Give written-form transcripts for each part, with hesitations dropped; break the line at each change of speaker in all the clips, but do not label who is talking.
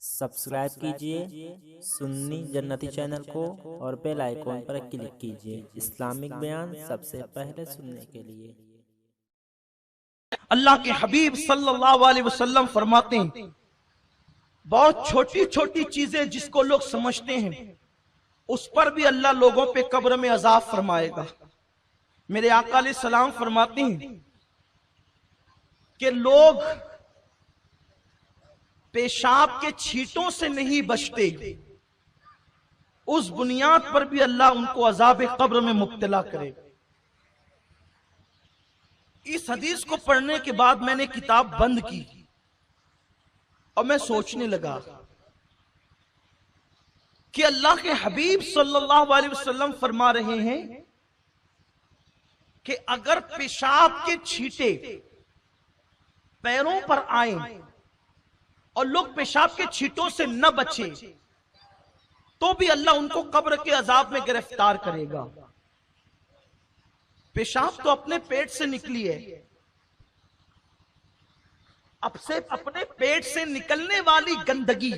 Subscribe कीजिए सुन्नी जन्नती channel को और बेल आइकॉन पर क्लिक कीजिए इस्लामिक बयान सबसे पहले सुनने के लिए।
अल्लाह के हबीब सल्लल्लाहु अलैहि वसल्लम फरमाते हैं, बहुत छोटी छोटी चीजें जिसको लोग समझते हैं उस पर भी अल्लाह लोगों पे कब्र में अजाब फरमाएगा। मेरे आका अलैहि सलाम फरमाते हैं कि लोग पेशाब के छींटों से नहीं बचते, उस बुनियाद पर भी अल्लाह उनको अजाब कब्र में मुब्तला करेगा। इस हदीस को पढ़ने के बाद मैंने किताब बंद की और मैं सोचने लगा कि अल्लाह के हबीब सल्लल्लाहु अलैहि वसल्लम फरमा रहे हैं कि अगर पेशाब के छींटे पैरों पर आए और लोग पेशाब के छींटों से न बचे तो भी अल्लाह उनको कब्र के अजाब में गिरफ्तार करेगा। पेशाब तो अपने पेट से निकली है, अब से अपने पेट से निकलने वाली गंदगी,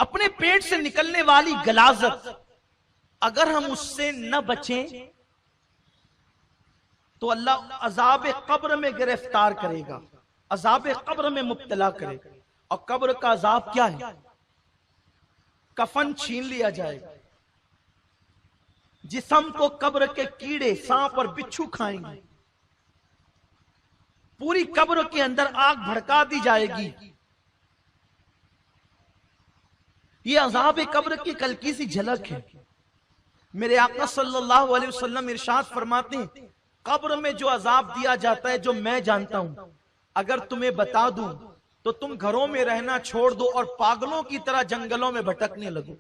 अपने पेट से निकलने वाली गलाजत, अगर हम उससे न बचें तो अल्लाह अजाब कब्र में गिरफ्तार करेगा, अजाब कब्र में मुब्तला करेगा। और कब्र का अजाब क्या है? कफन छीन लिया जाएगा, जिस्म को कब्र के कीड़े सांप और बिच्छू खाएंगे, पूरी कब्र के अंदर आग भड़का दी जाएगी। ये अजाब कब्र की हल्की सी झलक है। मेरे आका सल्लल्लाहु अलैहि वसल्लम इरशाद फरमाते हैं, कब्र में जो अजाब दिया जाता है जो मैं जानता हूं, अगर तुम्हें बता दूं तो तुम घरों में रहना छोड़ दो और पागलों की तरह जंगलों में भटकने लगो।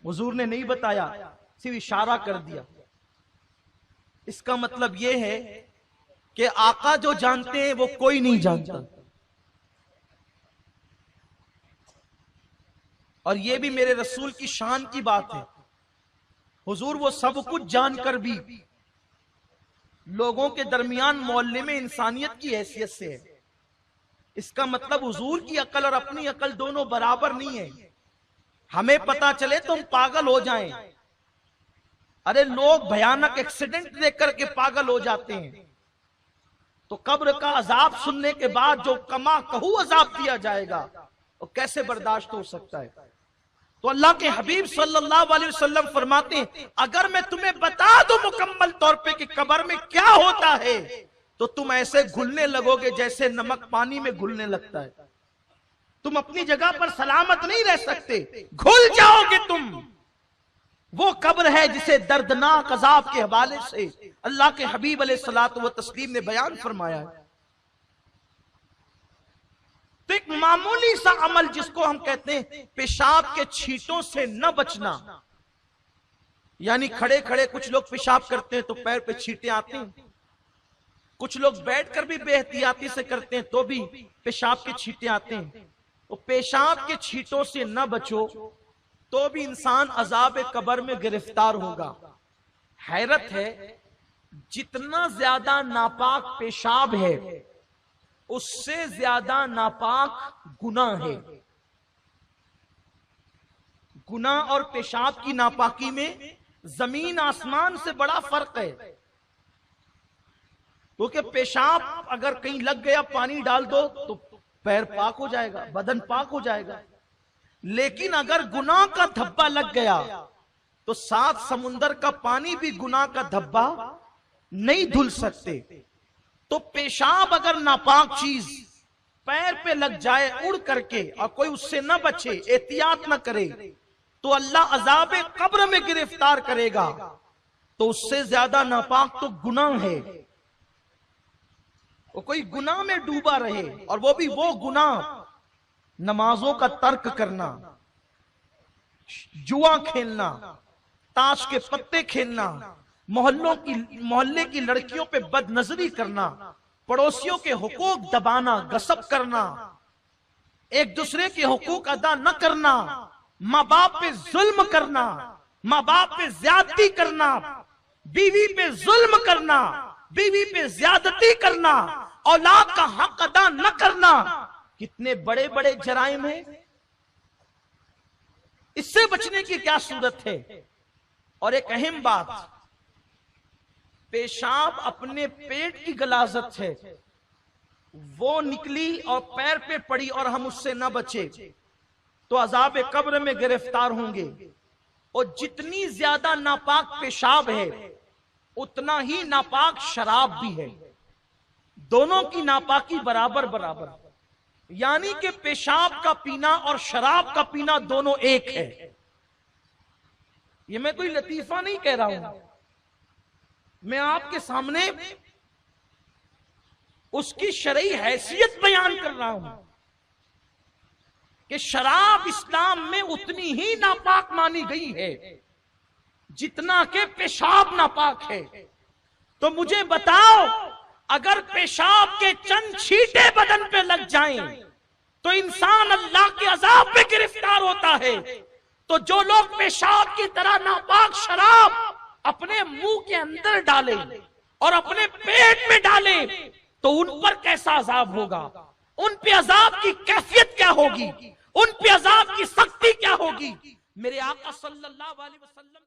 हुजूर ने नहीं बताया, सिर्फ इशारा कर दिया। इसका मतलब यह है कि आका जो जानते हैं वो कोई नहीं जानता। और यह भी मेरे रसूल की शान की बात है, हुजूर वो सब कुछ जानकर भी लोगों के दरमियान मोहल्ले में इंसानियत की हैसियत से है। इसका मतलब हुजूर की अकल और अपनी अकल दोनों बराबर नहीं है। हमें पता चले तो हम पागल हो जाएं। अरे लोग भयानक एक्सीडेंट देख करके पागल हो जाते हैं, तो कब्र का अजाब सुनने के बाद जो कमा कहू अजाब दिया जाएगा वो कैसे बर्दाश्त हो सकता है? तो अल्लाह के हबीब सल्लल्लाहु अलैहि वसल्लम फरमाते हैं, अगर मैं तुम्हें बता दूं मुकम्मल तौर पे कि कब्र में क्या होता है तो तुम ऐसे घुलने लगोगे जैसे नमक पानी में घुलने लगता है। तुम अपनी जगह पर सलामत नहीं रह सकते, घुल जाओगे तुम। वो कब्र है जिसे दर्दनाक अजाब के हवाले से अल्लाह के हबीब अलैहिस्सलातु व तस्लीम ने बयान फरमाया है। तो एक मामूली सा अमल जिसको हम कहते हैं पेशाब के छींटों से न बचना, यानी खड़े खड़े कुछ लोग पेशाब करते हैं तो पैर पे छींटे आते हैं, कुछ लोग बैठकर भी बेहतियाती से करते हैं तो भी पेशाब के छींटे आते हैं। तो पेशाब के छींटों से न बचो तो भी इंसान अजाब कब्र में गिरफ्तार होगा। हैरत है, जितना ज्यादा नापाक पेशाब है उससे ज्यादा नापाक गुनाह है। गुनाह और पेशाब की नापाकी में जमीन आसमान से बड़ा फर्क है। क्योंकि पेशाब अगर कहीं लग गया, पानी डाल दो तो पैर पाक हो जाएगा, बदन पाक हो जाएगा। लेकिन अगर गुनाह का धब्बा लग गया तो सात समुंदर का पानी भी गुनाह का धब्बा नहीं धुल सकते। तो पेशाब अगर नापाक चीज पैर पे लग जाए उड़ करके और कोई उससे न बचे, एहतियात न करे, तो अल्लाह अजाब कब्र में गिरफ्तार करेगा। तो उससे ज्यादा नापाक तो गुनाह है। वो कोई गुनाह में डूबा रहे, और वो भी वो गुनाह नमाजों का तर्क करना, जुआ खेलना, ताश के पत्ते खेलना, मोहल्ले की लड़कियों पे बदनजरी करना, पड़ोसियों के हुकूक दबाना, गसब करना, एक दूसरे के हुकूक अदा न करना, माँ बाप पे जुल्म करना, माँ बाप पे ज्यादती करना, बीवी पे जुल्म करना, बीवी पे ज्यादती करना, औलाद का हक अदा न करना, کتنے بڑے بڑے جرائم ہیں، اس سے بچنے کی کیا صورت ہے؟ اور ایک اہم بات، پیشاب اپنے پیٹ کی غلاظت ہے، وہ نکلی اور پیر پہ پڑی اور ہم اس سے نہ بچے تو عذاب قبر میں گرفتار ہوں گے۔ اور جتنی زیادہ ناپاک پیشاب ہے اتنا ہی ناپاک شراب بھی ہے، دونوں کی ناپاکی برابر برابر، یعنی کہ پیشاب کا پینا اور شراب کا پینا دونوں ایک ہے۔ یہ میں کوئی لطیفہ نہیں کہہ رہا ہوں، میں آپ کے سامنے اس کی شرعی حیثیت بیان کر رہا ہوں کہ شراب اسلام میں اتنی ہی ناپاک مانی گئی ہے جتنا کہ پیشاب ناپاک ہے۔ تو مجھے بتاؤ، اگر پیشاب کے چند چھینٹے بدن پہ لگ جائیں تو انسان اللہ کے عذاب میں گرفتار ہوتا ہے، تو جو لوگ پیشاب کی طرح ناپاک شراب اپنے منہ کے اندر ڈالیں اور اپنے پیٹ میں ڈالیں تو ان پر کیسا عذاب ہوگا، ان پہ عذاب کی کیفیت کیا ہوگی، ان پہ عذاب کی سختی کیا ہوگی۔ میرے آقا صلی اللہ علیہ وسلم